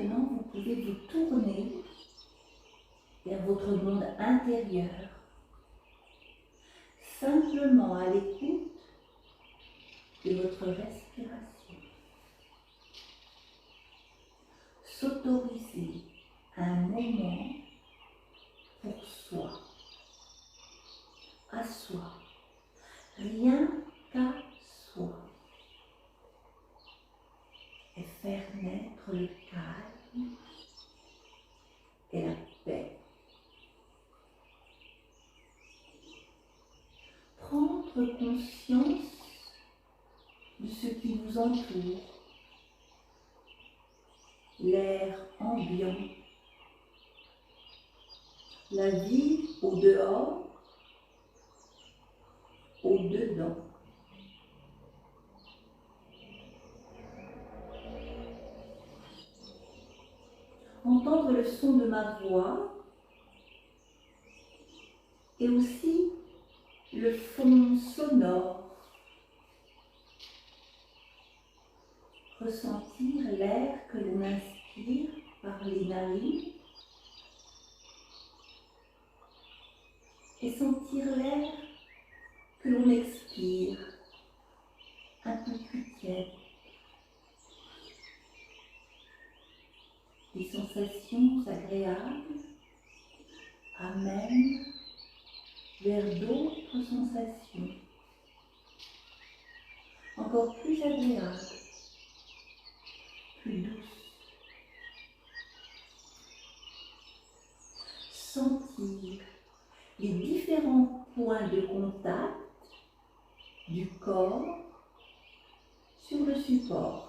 maintenant, vous pouvez vous tourner vers votre monde intérieur, simplement à l'écoute de votre respiration. S'autoriser un moment pour soi, à soi, rien qu'à soi, et faire naître le calme et la paix. Prendre conscience de ce qui vous entoure, l'air ambiant, la vie au dehors, au dedans. Entendre le son de ma voix et aussi le fond sonore. Ressentir l'air que l'on inspire par les narines et sentir l'air que l'on expire un peu plus tiède. Des sensations agréables amènent vers d'autres sensations encore plus agréables, plus douces. Sentir les différents points de contact du corps sur le support.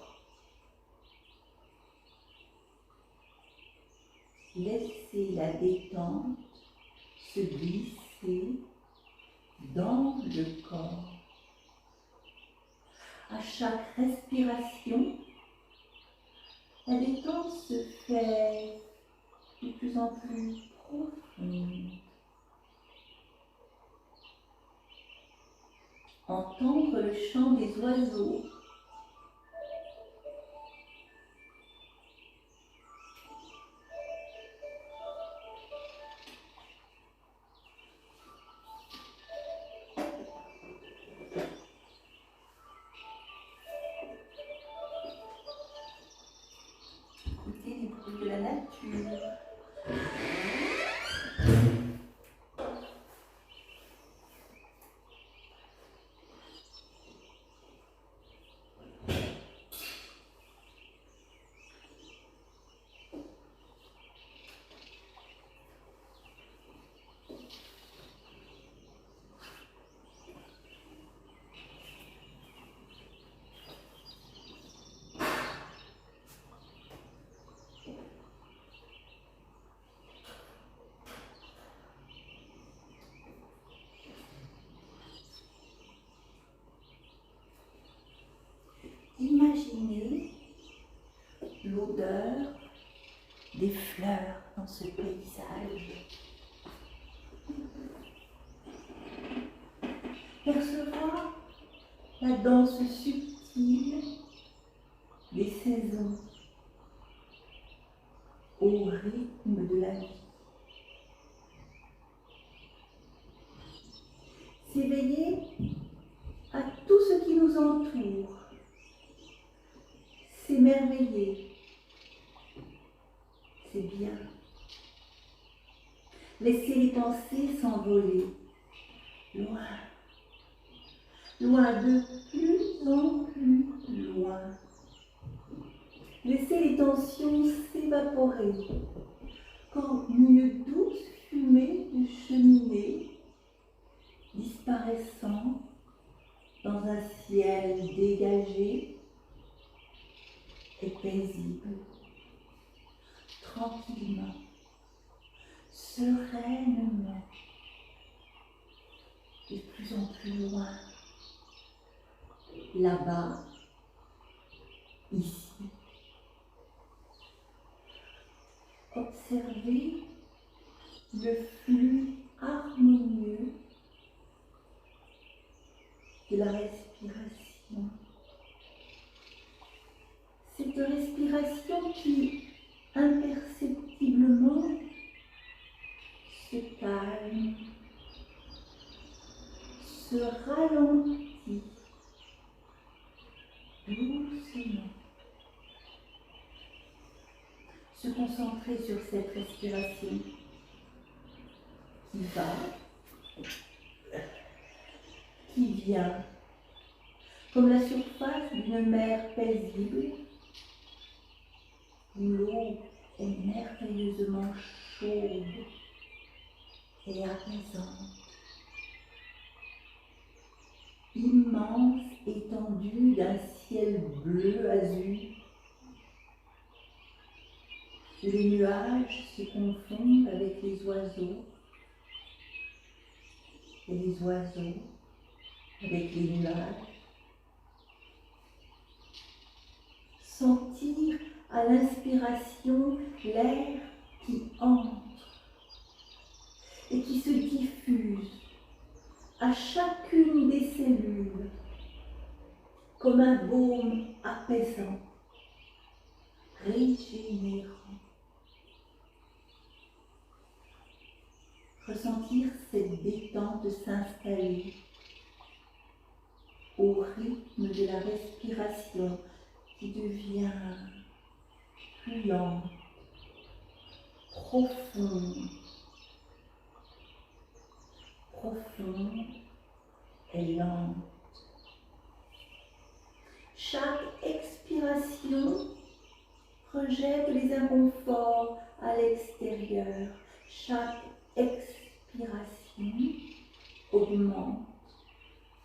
Laissez la détente se glisser dans le corps. À chaque respiration, la détente se fait de plus en plus profonde. Entendre le chant des oiseaux, écouter les bruits de la nature. Imaginez l'odeur des fleurs dans ce paysage. Percevoir la danse subtile des saisons au rythme de la vie. S'éveiller à tout ce qui nous entoure. S'émerveiller, c'est bien. Laisser les pensées s'envoler, loin, loin, de plus en plus loin. Laisser les tensions s'évaporer, comme une douce fumée de cheminée disparaissant dans un ciel dégagé et paisible, tranquillement, sereinement, de plus en plus loin, là-bas, ici. Observez le flux harmonieux de la respiration. Cette respiration qui imperceptiblement se calme, se ralentit doucement. Se concentrer sur cette respiration qui va, qui vient, comme la surface d'une mer paisible, où l'eau est merveilleusement chaude et apaisante. Immense étendue d'un ciel bleu azur, où les nuages se confondent avec les oiseaux, et les oiseaux avec les nuages. Sentir à l'inspiration l'air qui entre et qui se diffuse à chacune des cellules comme un baume apaisant, régénérant. Ressentir cette détente s'installer au rythme de la respiration qui devient plus lente, profonde et lente. Chaque expiration rejette les inconforts à l'extérieur. Chaque expiration augmente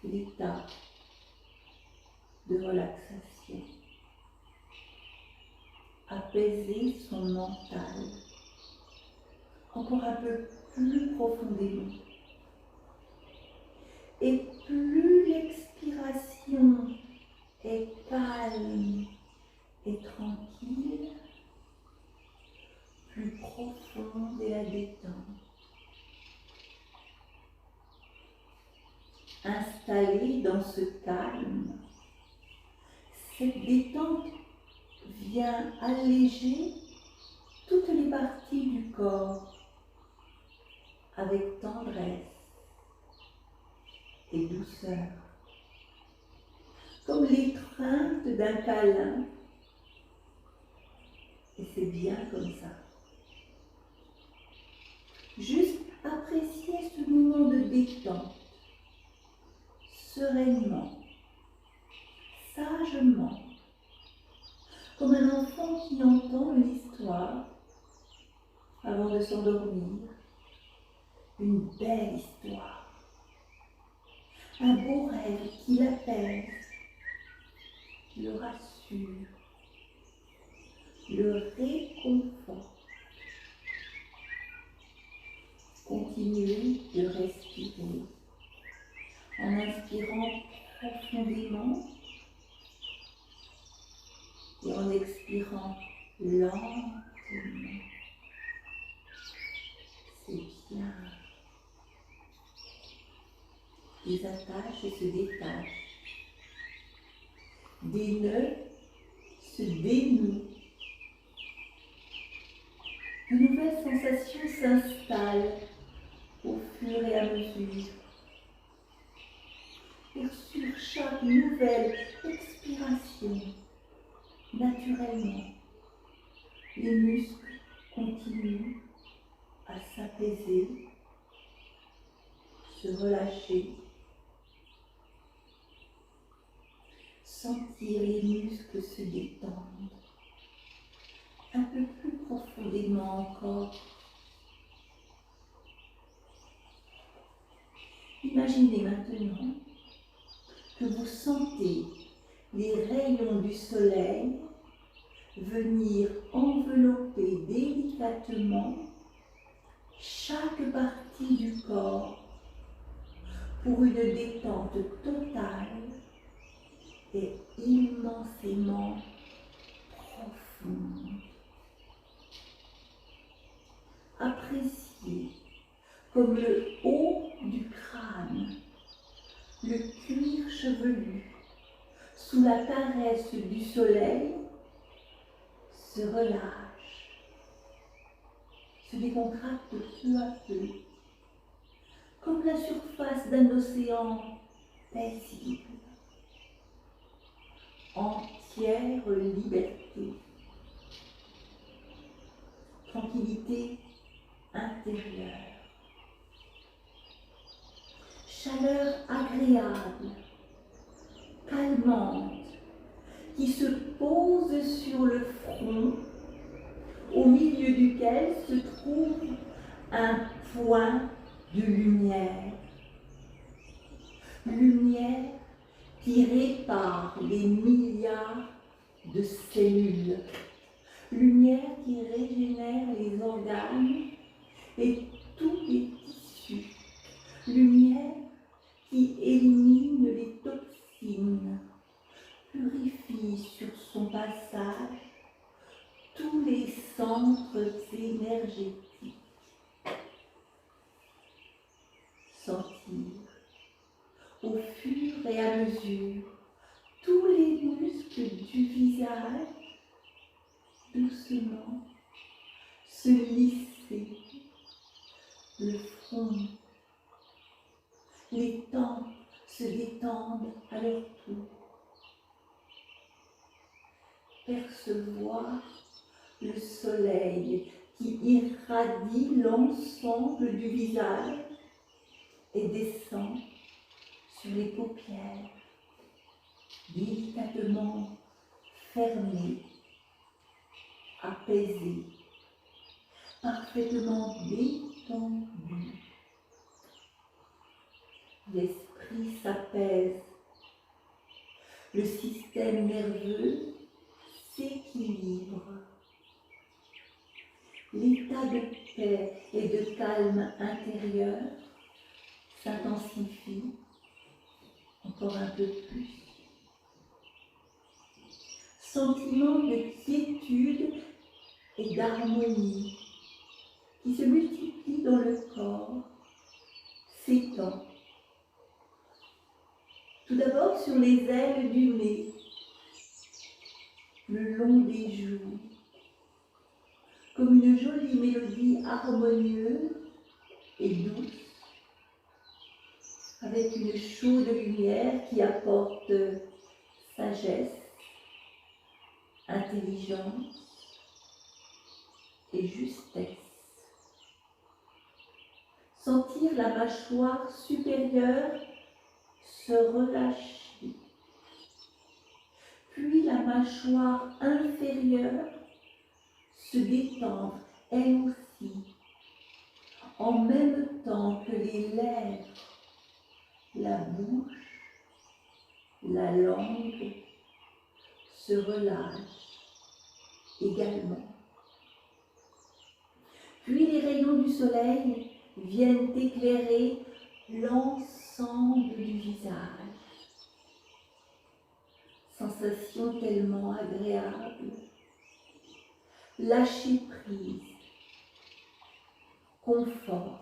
l'état de relaxation. Apaiser son mental encore un peu plus profondément. Et plus l'expiration est calme et tranquille, plus profonde est la détente. Installée dans ce calme, cette détente vient alléger toutes les parties du corps avec tendresse et douceur, comme l'étreinte d'un câlin. Et c'est bien comme ça. Juste apprécier ce moment de détente, sereinement, sagement, comme un enfant qui entend une histoire avant de s'endormir, une belle histoire, un beau rêve qui l'apaise, le rassure, le réconforte. Continuez de respirer en inspirant profondément et en expirant lentement. C'est bien. Les attaches se détachent. Des nœuds se dénouent. De nouvelles sensations s'installent au fur et à mesure. Et sur chaque nouvelle expiration, naturellement, les muscles continuent à s'apaiser, se relâcher, sentir les muscles se détendre un peu plus profondément encore. Imaginez maintenant que vous sentez les rayons du soleil venir envelopper délicatement chaque partie du corps pour une détente totale et immensément profonde. Appréciez comme le haut du crâne, le cuir chevelu, sous la caresse du soleil, se relâche se décontracte peu à peu, comme la surface d'un océan paisible, entière liberté, tranquillité intérieure, chaleur agréable, calmante, qui se pose sur le front, au milieu duquel se trouve un point de lumière. Lumière qui répare les milliards de cellules. Lumière qui régénère les organes et tous les tissus. Lumière qui élimine les toxines, purifie sur son passage tous les centres énergétiques. Sentir au fur et à mesure tous les muscles du visage doucement se lisser, le front, les tempes se détendent à leur tour. Percevoir le soleil qui irradie l'ensemble du visage et descend sur les paupières, délicatement fermées, apaisées, parfaitement détendues. L'esprit s'apaise, le système nerveux s'équilibre. L'état de paix et de calme intérieur s'intensifie encore un peu plus. Sentiment de quiétude et d'harmonie qui se multiplie dans le corps, s'étend. Tout d'abord sur les ailes du nez, le long des joues, comme une jolie mélodie harmonieuse et douce, avec une chaude lumière qui apporte sagesse, intelligence et justesse. Sentir la mâchoire supérieure se relâcher, puis la mâchoire inférieure se détendre elle aussi, en même temps que les lèvres, la bouche, la langue se relâchent également. Puis les rayons du soleil viennent éclairer l'ensemble du visage. Sensation tellement agréable. Lâcher prise, confort.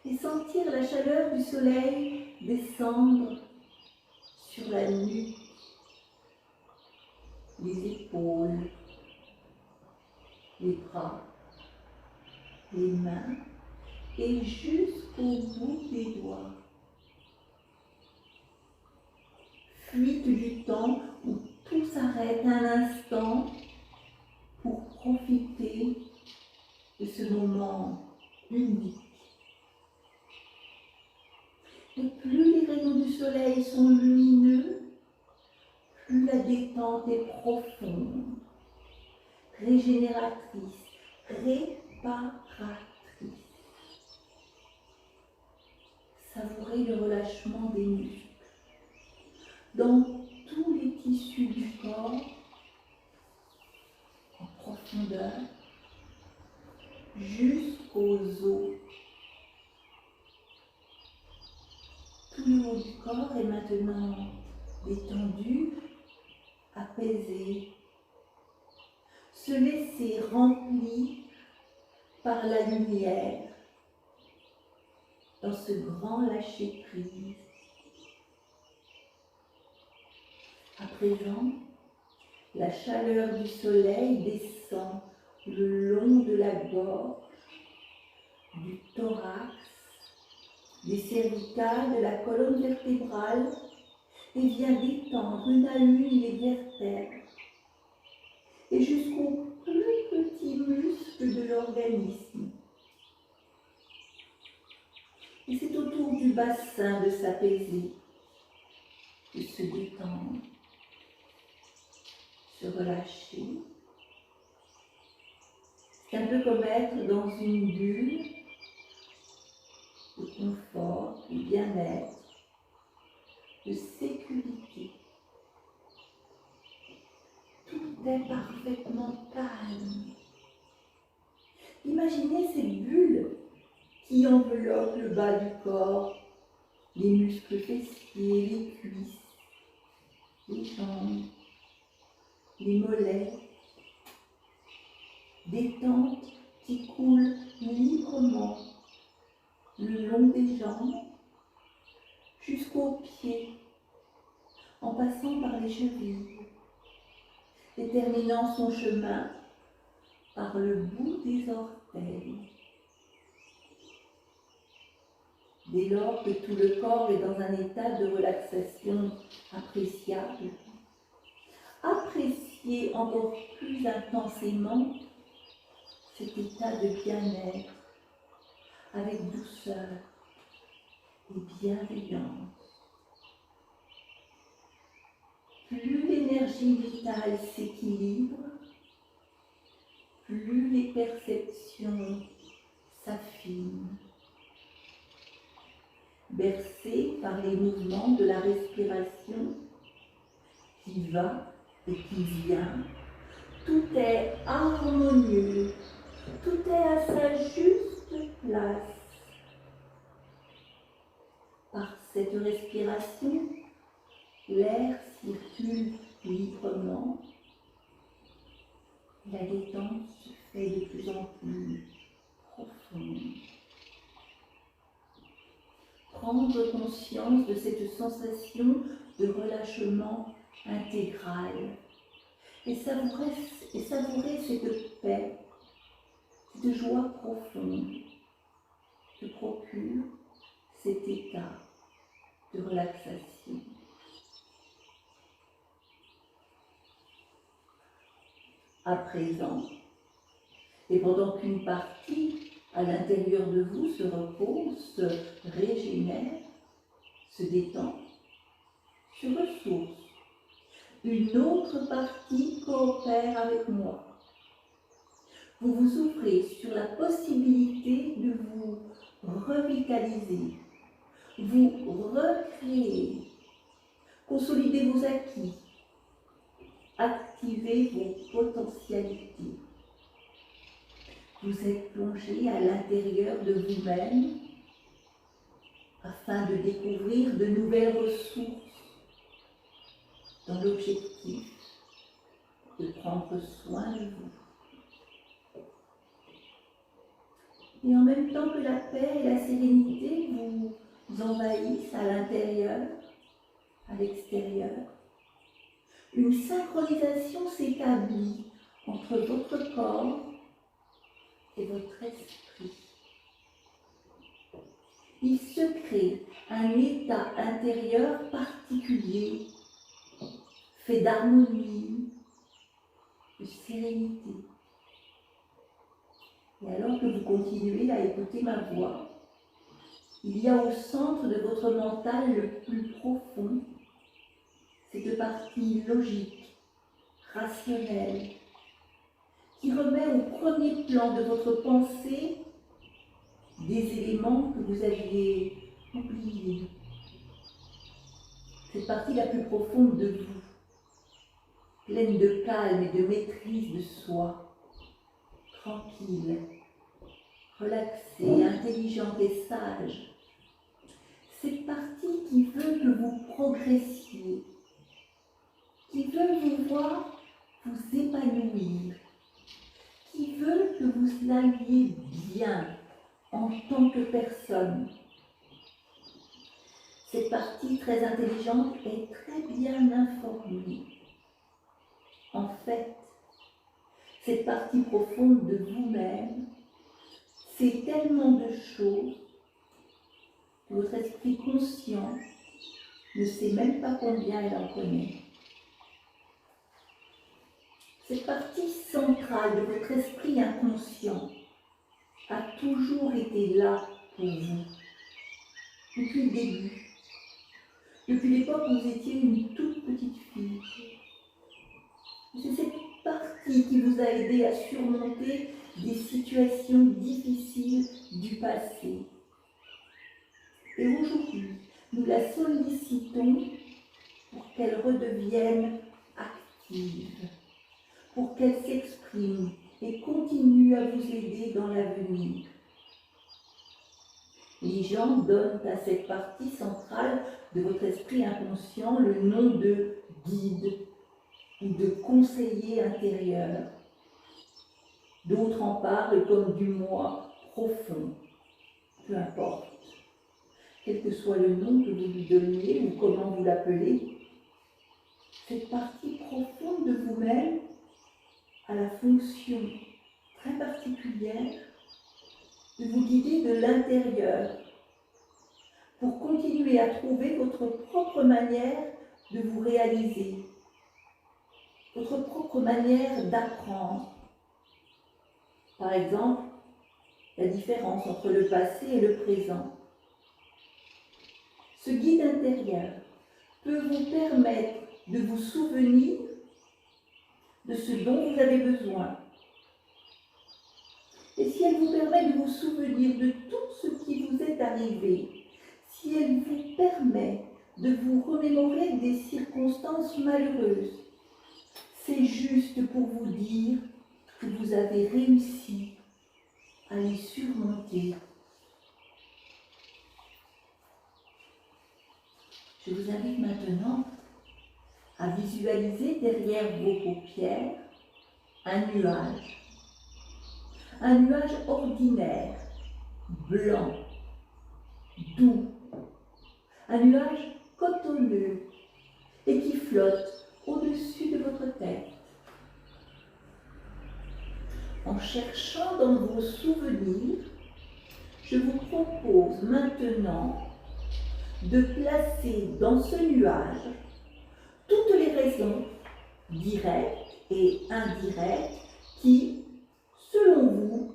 Et sentir la chaleur du soleil descendre sur la nuque, les épaules, les bras, les mains et jusqu'au bout des doigts. Fuite du temps où tout s'arrête un instant pour profiter de ce moment unique. Et plus les rayons du soleil sont lumineux, plus la détente est profonde, régénératrice, réparatrice. Savourez le relâchement des muscles dans tous les tissus du corps, en profondeur, jusqu'aux os. Tout le haut du corps est maintenant détendu, apaisé. Se laisser remplir par la lumière dans ce grand lâcher-prise. À présent, la chaleur du soleil descend le long de la gorge, du thorax, des cervicales, de la colonne vertébrale et vient détendre une à une les vertèbres et jusqu'aux plus petits muscles de l'organisme. Et c'est au tour du bassin de s'apaiser, de se détendre, se relâcher. C'est un peu comme être dans une bulle de confort, de bien-être, de sécurité. Tout est parfaitement calme. Imaginez ces bulles qui enveloppent le bas du corps, les muscles fessiers, les cuisses, les jambes, les mollets, détente qui coule librement le long des jambes jusqu'aux pieds, en passant par les chevilles, et terminant son chemin par le bout des orteils. Dès lors que tout le corps est dans un état de relaxation appréciable, appréciez encore plus intensément cet état de bien-être avec douceur et bienveillance. Plus l'énergie vitale s'équilibre, plus les perceptions s'affinent. Bercé par les mouvements de la respiration qui va et qui vient, tout est harmonieux, tout est à sa juste place. Par cette respiration, l'air circule librement, la détente se fait de plus en plus profonde. Prendre conscience de cette sensation de relâchement intégral et savourer cette paix, cette joie profonde que procure cet état de relaxation. À présent, et pendant qu'une partie à l'intérieur de vous se repose, se régénère, se détend, se ressource, une autre partie coopère avec moi. Vous vous ouvrez sur la possibilité de vous revitaliser, vous recréer, consolider vos acquis, activer vos potentialités. Vous êtes plongé à l'intérieur de vous-même afin de découvrir de nouvelles ressources dans l'objectif de prendre soin de vous. Et en même temps que la paix et la sérénité vous envahissent à l'intérieur, à l'extérieur, une synchronisation s'établit entre votre corps et votre esprit. Il se crée un état intérieur particulier, fait d'harmonie, de sérénité. Et alors que vous continuez à écouter ma voix, il y a au centre de votre mental le plus profond cette partie logique, rationnelle, qui remet au premier plan de votre pensée des éléments que vous aviez oubliés. Cette partie la plus profonde de vous, pleine de calme et de maîtrise de soi, tranquille, relaxée, intelligente et sage. Cette partie qui veut que vous progressiez, qui veut vous voir vous épanouir, qui veut que vous alliez bien en tant que personne. Cette partie très intelligente est très bien informée. En fait, cette partie profonde de vous-même, c'est tellement de choses que votre esprit conscient ne sait même pas combien elle en connaît. Cette partie centrale de votre esprit inconscient a toujours été là pour vous, depuis le début, depuis l'époque où vous étiez une toute petite fille. C'est cette partie qui vous a aidé à surmonter des situations difficiles du passé. Et aujourd'hui, nous la sollicitons pour qu'elle redevienne active, pour qu'elle s'exprime et continue à vous aider dans l'avenir. Les gens donnent à cette partie centrale de votre esprit inconscient le nom de guide ou de conseiller intérieur. D'autres en parlent comme du moi profond, peu importe. Quel que soit le nom que vous lui donniez ou comment vous l'appelez, cette partie profonde de vous-même a la fonction très particulière de vous guider de l'intérieur pour continuer à trouver votre propre manière de vous réaliser, votre propre manière d'apprendre. Par exemple, la différence entre le passé et le présent. Ce guide intérieur peut vous permettre de vous souvenir de ce dont vous avez besoin. Et si elle vous permet de vous souvenir de tout ce qui vous est arrivé, si elle vous permet de vous remémorer des circonstances malheureuses, c'est juste pour vous dire que vous avez réussi à les surmonter. Je vous invite maintenant à visualiser derrière vos paupières un nuage. Un nuage ordinaire, blanc, doux. Un nuage cotonneux et qui flotte au-dessus de votre tête. En cherchant dans vos souvenirs, je vous propose maintenant de placer dans ce nuage toutes les raisons directes et indirectes qui, selon vous,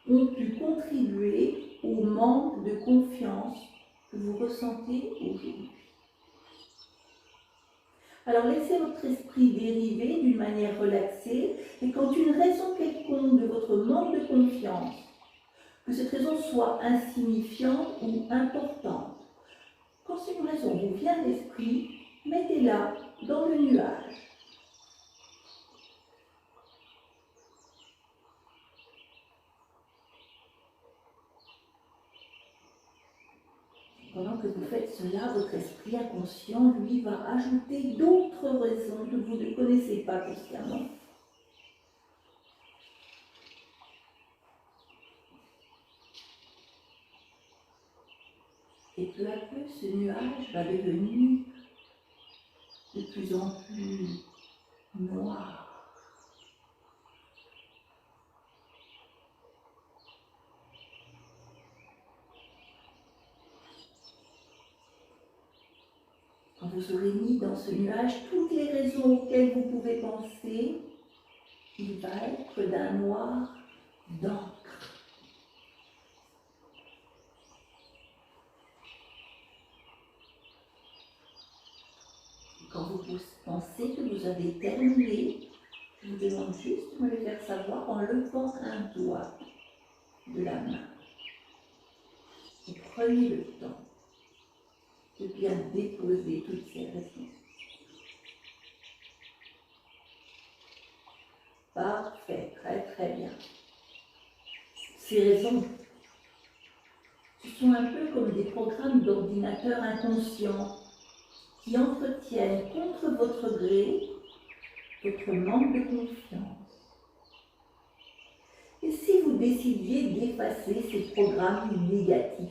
ont pu contribuer au manque de confiance que vous ressentez aujourd'hui. Alors laissez votre esprit dériver d'une manière relaxée et quand une raison quelconque de votre manque de confiance, que cette raison soit insignifiante ou importante, quand une raison vous vient à l'esprit, mettez-la dans le nuage. Pendant que vous faites cela, votre esprit inconscient, lui, va ajouter d'autres raisons que vous ne connaissez pas consciemment. Et peu à peu, ce nuage va devenir de plus en plus noir. Quand vous aurez mis dans ce nuage toutes les raisons auxquelles vous pouvez penser, il va être d'un noir d'encre. Quand vous pensez que vous avez terminé, je vous demande juste de me le faire savoir en levant un doigt de la main. Et prenez le temps de bien déposer toutes ces raisons. Parfait, très très bien. Ces raisons, ce sont un peu comme des programmes d'ordinateur inconscients qui entretiennent contre votre gré votre manque de confiance. Et si vous décidiez d'effacer ces programmes négatifs,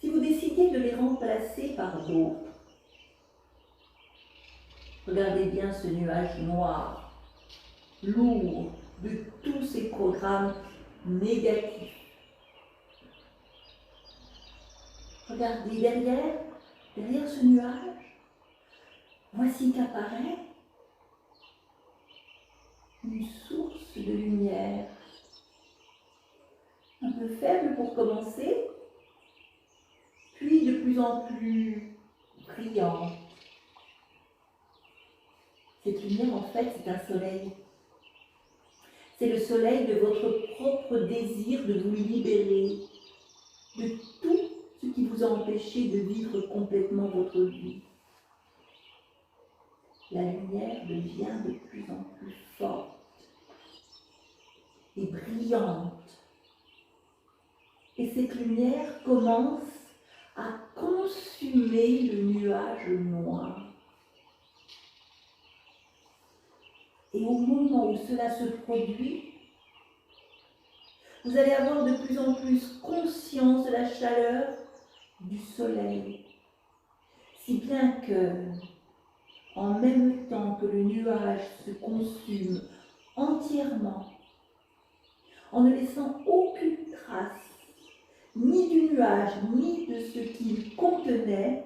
si vous décidiez de les remplacer par d'autres, regardez bien ce nuage noir lourd de tous ces programmes négatifs. Regardez derrière ce nuage, voici qu'apparaît une source de lumière, un peu faible pour commencer, puis de plus en plus brillante. Cette lumière, en fait, c'est un soleil. C'est le soleil de votre propre désir de vous libérer de tout ce qui vous a empêché de vivre complètement votre vie. La lumière devient de plus en plus forte et brillante. Et cette lumière commence à consumer le nuage noir. Et au moment où cela se produit, vous allez avoir de plus en plus conscience de la chaleur du soleil, si bien que, en même temps que le nuage se consume entièrement, en ne laissant aucune trace, ni du nuage, ni de ce qu'il contenait,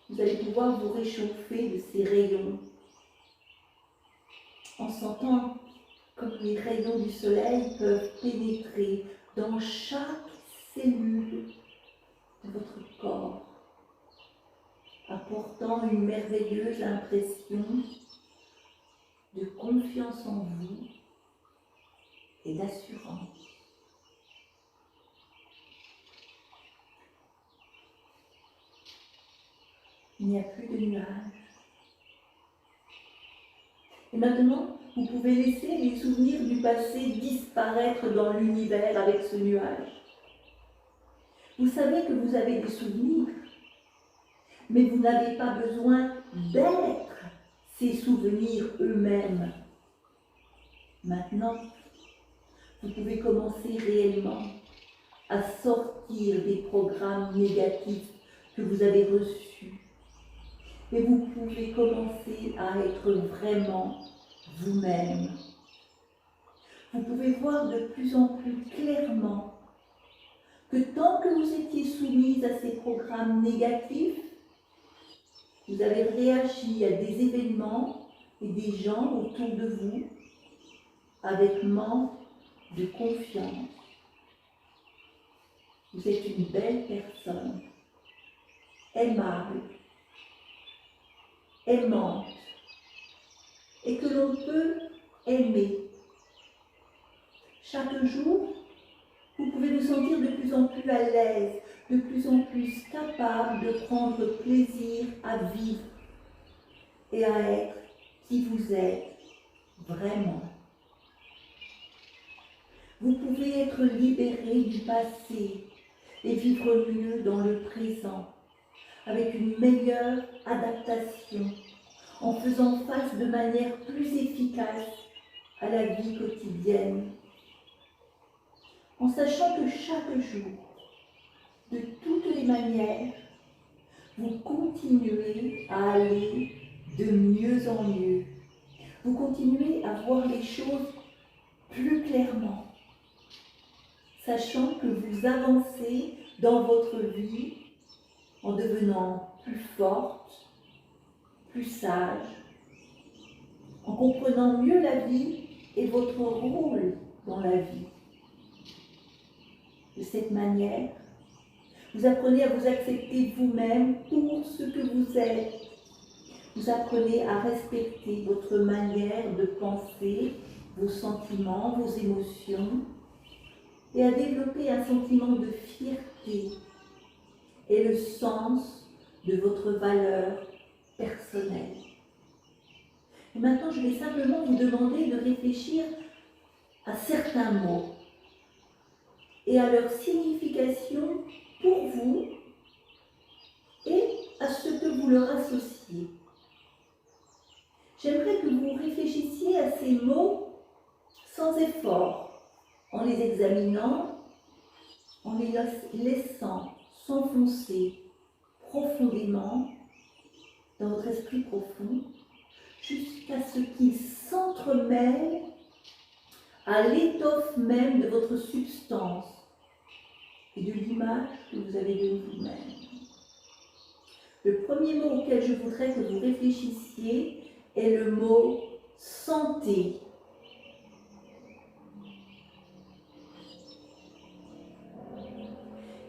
vous allez pouvoir vous réchauffer de ces rayons, en sentant comme les rayons du soleil peuvent pénétrer dans chaque cellule de votre corps, apportant une merveilleuse impression de confiance en vous et d'assurance. Il n'y a plus de nuages. Et maintenant, vous pouvez laisser les souvenirs du passé disparaître dans l'univers avec ce nuage. Vous savez que vous avez des souvenirs, mais vous n'avez pas besoin d'être ces souvenirs eux-mêmes. Maintenant, vous pouvez commencer réellement à sortir des programmes négatifs que vous avez reçus. Et vous pouvez commencer à être vraiment vous-même. Vous pouvez voir de plus en plus clairement que tant que vous étiez soumise à ces programmes négatifs, vous avez réagi à des événements et des gens autour de vous avec manque de confiance. Vous êtes une belle personne, aimable, aimante, et que l'on peut aimer. Chaque jour, vous pouvez vous sentir de plus en plus à l'aise, de plus en plus capable de prendre plaisir à vivre et à être qui vous êtes vraiment. Vous pouvez être libéré du passé et vivre mieux dans le présent, avec une meilleure adaptation, en faisant face de manière plus efficace à la vie quotidienne, en sachant que chaque jour, de toutes les manières, vous continuez à aller de mieux en mieux. Vous continuez à voir les choses plus clairement, sachant que vous avancez dans votre vie en devenant plus forte, plus sage, en comprenant mieux la vie et votre rôle dans la vie. De cette manière, vous apprenez à vous accepter vous-même pour ce que vous êtes. Vous apprenez à respecter votre manière de penser, vos sentiments, vos émotions, et à développer un sentiment de fierté et le sens de votre valeur personnelle. Et maintenant, je vais simplement vous demander de réfléchir à certains mots et à leur signification pour vous et à ce que vous leur associez. J'aimerais que vous réfléchissiez à ces mots sans effort, en les examinant, en les laissant s'enfoncer profondément dans votre esprit profond, jusqu'à ce qu'ils s'entremêlent à l'étoffe même de votre substance et de l'image que vous avez de vous-même. Le premier mot auquel je voudrais que vous réfléchissiez est le mot santé.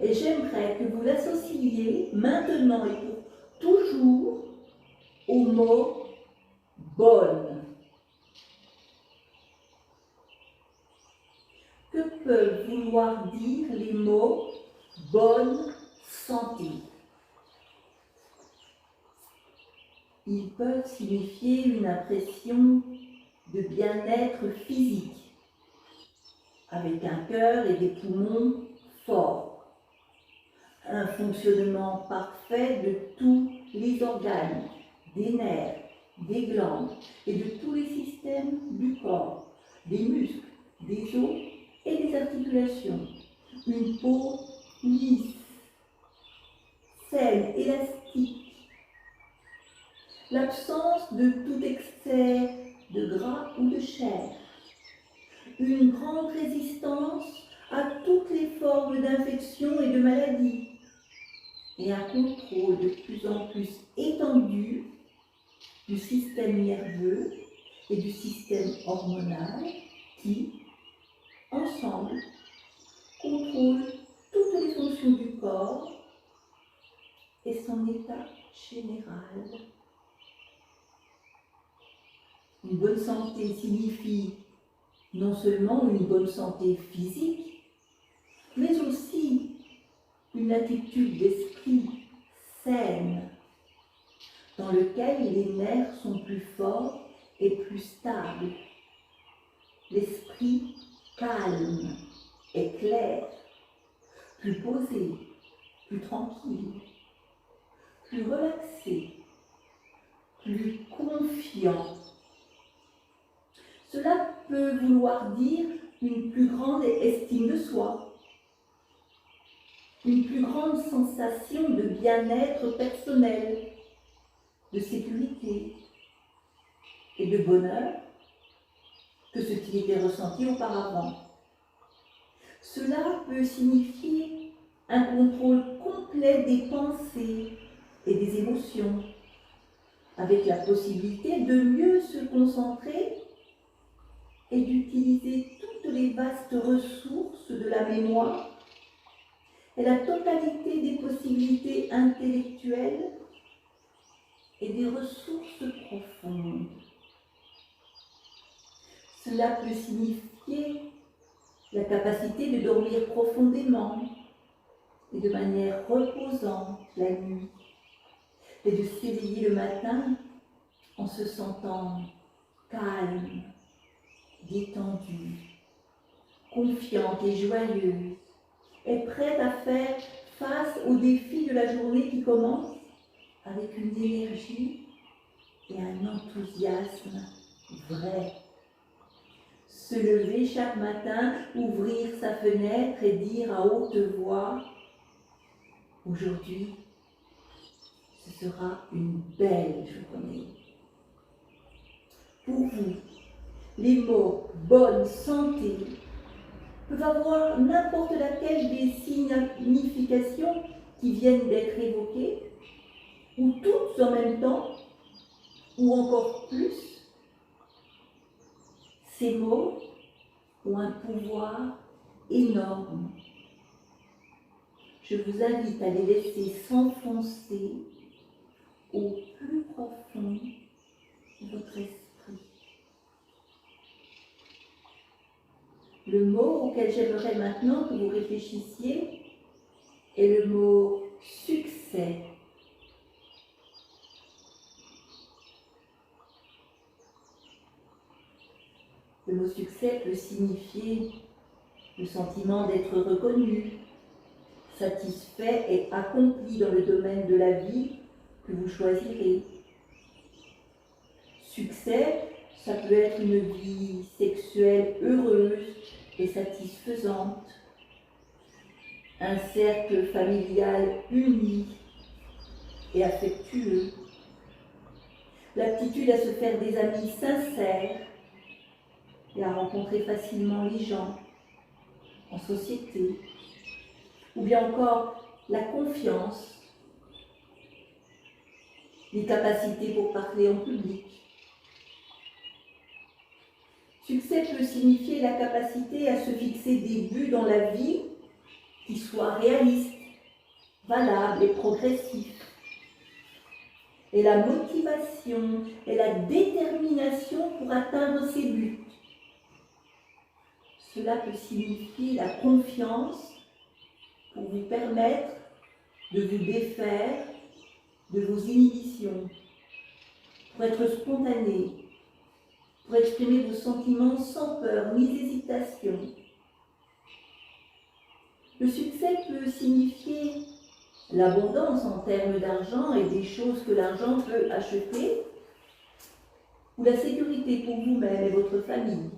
Et j'aimerais que vous l'associiez maintenant et pour toujours au mot bonne. Que peuvent vouloir dire les mots bonne santé? Ils peuvent signifier une impression de bien-être physique, avec un cœur et des poumons forts, un fonctionnement parfait de tous les organes, des nerfs, des glandes et de tous les systèmes du corps, des muscles, des os et des articulations, une peau lisse, saine, élastique, l'absence de tout excès de gras ou de chair, une grande résistance à toutes les formes d'infection et de maladie, et un contrôle de plus en plus étendu du système nerveux et du système hormonal qui, ensemble, contrôlent toutes les fonctions du corps et son état général. Une bonne santé signifie non seulement une bonne santé physique, mais aussi une attitude d'esprit saine, dans lequel les nerfs sont plus forts et plus stables, l'esprit calme et clair, plus posé, plus tranquille, plus relaxé, plus confiant. Cela peut vouloir dire une plus grande estime de soi, une plus grande sensation de bien-être personnel, de sécurité et de bonheur que ce qui était ressenti auparavant. Cela peut signifier un contrôle complet des pensées et des émotions, avec la possibilité de mieux se concentrer et d'utiliser toutes les vastes ressources de la mémoire et la totalité des possibilités intellectuelles et des ressources profondes. Cela peut signifier la capacité de dormir profondément et de manière reposante la nuit, et de s'éveiller le matin en se sentant calme, détendue, confiante et joyeuse, et prête à faire face aux défis de la journée qui commence avec une énergie et un enthousiasme vrai. Se lever chaque matin, ouvrir sa fenêtre et dire à haute voix « Aujourd'hui, ce sera une belle journée ». Pour vous, les mots « bonne santé » peuvent avoir n'importe laquelle des significations qui viennent d'être évoquées, ou toutes en même temps, ou encore plus. Ces mots ont un pouvoir énorme. Je vous invite à les laisser s'enfoncer au plus profond de votre esprit. Le mot auquel j'aimerais maintenant que vous réfléchissiez est le mot succès. Le mot succès peut signifier le sentiment d'être reconnu, satisfait et accompli dans le domaine de la vie que vous choisirez. Succès, ça peut être une vie sexuelle heureuse et satisfaisante, un cercle familial uni et affectueux, l'aptitude à se faire des amis sincères et à rencontrer facilement les gens en société, ou bien encore la confiance, les capacités pour parler en public. Succès peut signifier la capacité à se fixer des buts dans la vie qui soient réalistes, valables et progressifs. Et la motivation et la détermination pour atteindre ces buts. Cela peut signifier la confiance pour vous permettre de vous défaire de vos inhibitions, pour être spontané, pour exprimer vos sentiments sans peur ni hésitation. Le succès peut signifier l'abondance en termes d'argent et des choses que l'argent peut acheter, ou la sécurité pour vous-même et votre famille.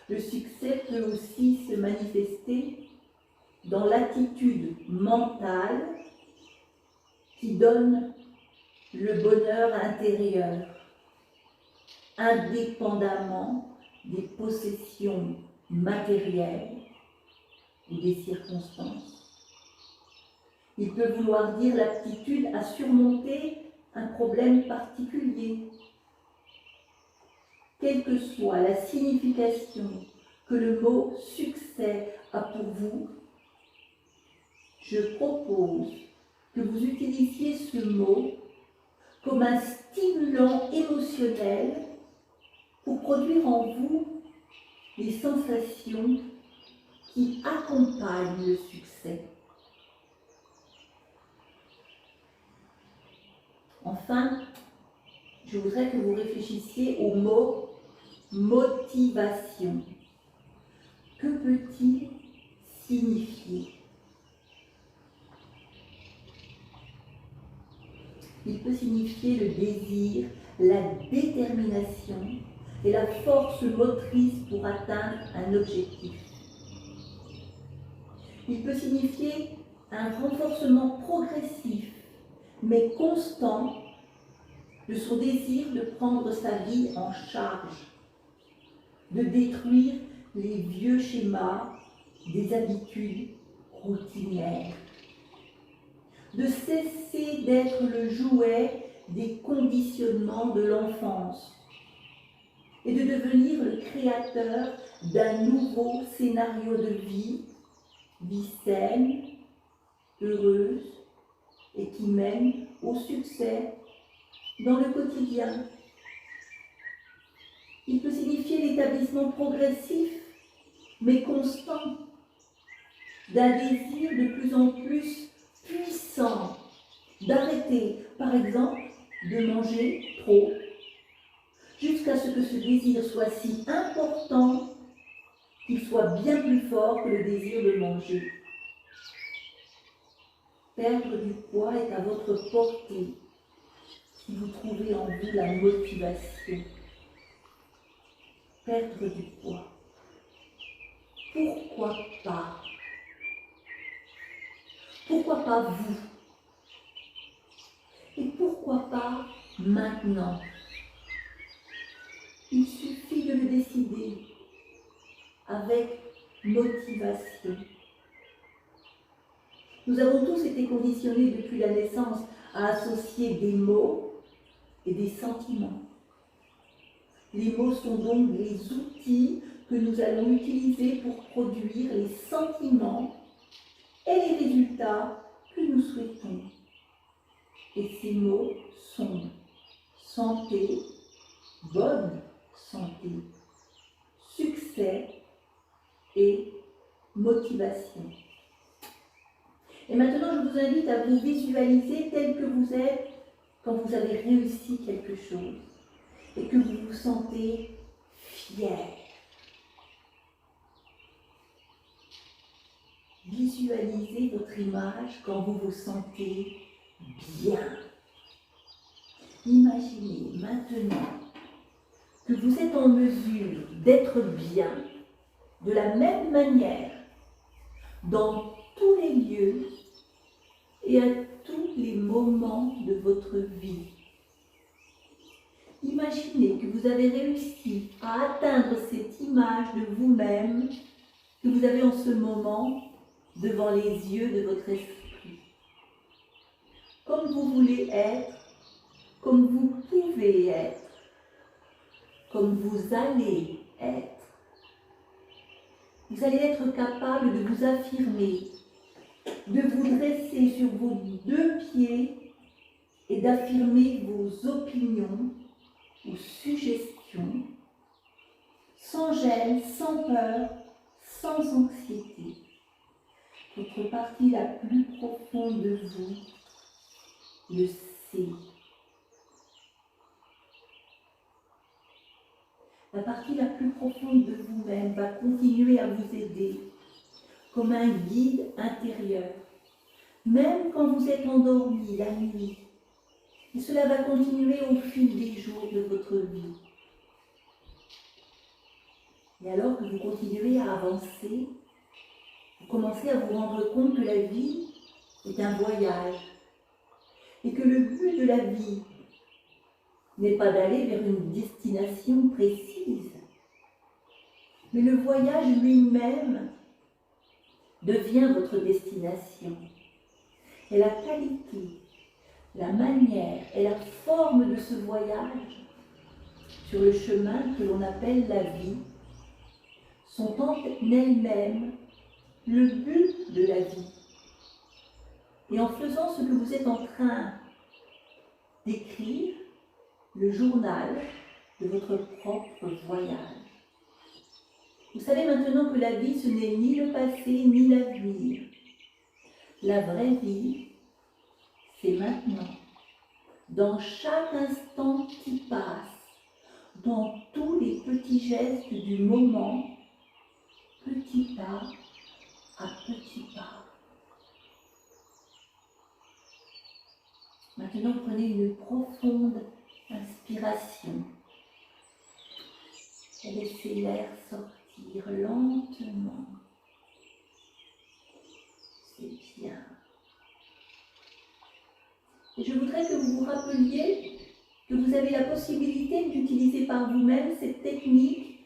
Le succès peut aussi se manifester dans l'attitude mentale qui donne le bonheur intérieur, indépendamment des possessions matérielles ou des circonstances. Il peut vouloir dire l'aptitude à surmonter un problème particulier. Quelle que soit la signification que le mot succès a pour vous, je propose que vous utilisiez ce mot comme un stimulant émotionnel pour produire en vous les sensations qui accompagnent le succès. Enfin, je voudrais que vous réfléchissiez au mot motivation. Que peut-il signifier? Il peut signifier le désir, la détermination et la force motrice pour atteindre un objectif. Il peut signifier un renforcement progressif, mais constant, de son désir de prendre sa vie en charge, de détruire les vieux schémas des habitudes routinières, de cesser d'être le jouet des conditionnements de l'enfance et de devenir le créateur d'un nouveau scénario de vie saine, heureuse et qui mène au succès dans le quotidien. Il peut signifier l'établissement progressif, mais constant, d'un désir de plus en plus puissant d'arrêter, par exemple, de manger trop, jusqu'à ce que ce désir soit si important qu'il soit bien plus fort que le désir de manger. Perdre du poids est à votre portée si vous trouvez en vous la motivation. Perdre du poids. Pourquoi pas? Pourquoi pas vous? Et pourquoi pas maintenant? Il suffit de le décider avec motivation. Nous avons tous été conditionnés depuis la naissance à associer des mots et des sentiments. Les mots sont donc les outils que nous allons utiliser pour produire les sentiments et les résultats que nous souhaitons. Et ces mots sont santé, bonne santé, succès et motivation. Et maintenant, je vous invite à vous visualiser tel que vous êtes quand vous avez réussi quelque chose et que vous vous sentez fier. Visualisez votre image quand vous vous sentez bien. Imaginez maintenant que vous êtes en mesure d'être bien de la même manière dans tous les lieux et à tous les moments de votre vie. Imaginez que vous avez réussi à atteindre cette image de vous-même que vous avez en ce moment devant les yeux de votre esprit. Comme vous voulez être, comme vous pouvez être, comme vous allez être. Vous allez être capable de vous affirmer, de vous dresser sur vos deux pieds et d'affirmer vos opinions ou suggestions sans gêne, sans peur, sans anxiété. Votre partie la plus profonde de vous le sait. La partie la plus profonde de vous-même va continuer à vous aider comme un guide intérieur, même quand vous êtes endormi la nuit. Et cela va continuer au fil des jours de votre vie. Et alors que vous continuez à avancer, vous commencez à vous rendre compte que la vie est un voyage et que le but de la vie n'est pas d'aller vers une destination précise, mais le voyage lui-même devient votre destination. Et la qualité, la manière et la forme de ce voyage sur le chemin que l'on appelle la vie sont en elles-mêmes le but de la vie. Et en faisant ce que vous êtes en train d'écrire, le journal de votre propre voyage. Vous savez maintenant que la vie, ce n'est ni le passé ni l'avenir. La vraie vie, c'est maintenant. Dans chaque instant qui passe, dans tous les petits gestes du moment, petit pas à petit pas. Maintenant, prenez une profonde inspiration et laissez l'air sortir lentement. C'est bien. Et je voudrais que vous vous rappeliez que vous avez la possibilité d'utiliser par vous-même cette technique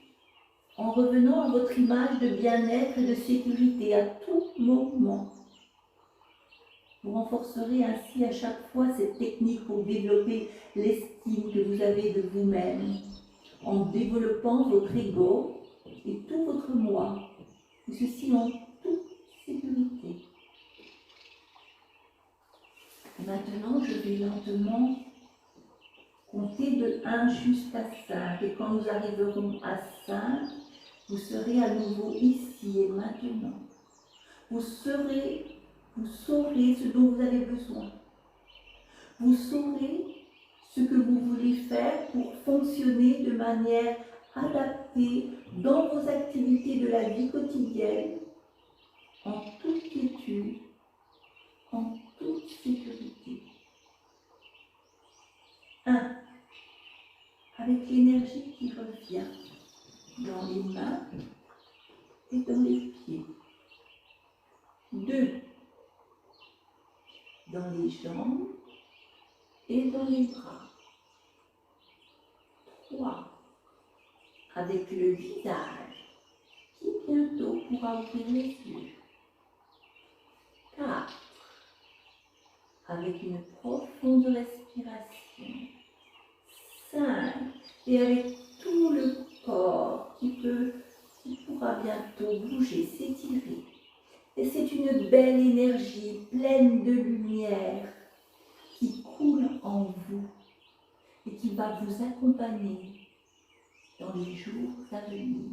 en revenant à votre image de bien-être et de sécurité à tout moment. Vous renforcerez ainsi à chaque fois cette technique pour développer l'estime que vous avez de vous-même, en développant votre ego et tout votre moi, et ceci en toute sécurité. Et maintenant, je vais lentement compter de 1 jusqu'à 5, et quand nous arriverons à 5, vous serez à nouveau ici et maintenant. Vous saurez ce dont vous avez besoin. Vous saurez ce que vous voulez faire pour fonctionner de manière adaptée dans vos activités de la vie quotidienne, en toute quiétude, en toute sécurité. 1. Avec l'énergie qui revient dans les mains et dans les pieds. 2. Dans les jambes et dans les bras. 3. Avec le visage qui bientôt pourra ouvrir les yeux. 4. Avec une profonde respiration. 5. Et avec tout le corps qui pourra bientôt bouger, s'étirer. Et c'est une belle énergie pleine de lumière qui coule en vous et qui va vous accompagner dans les jours à venir.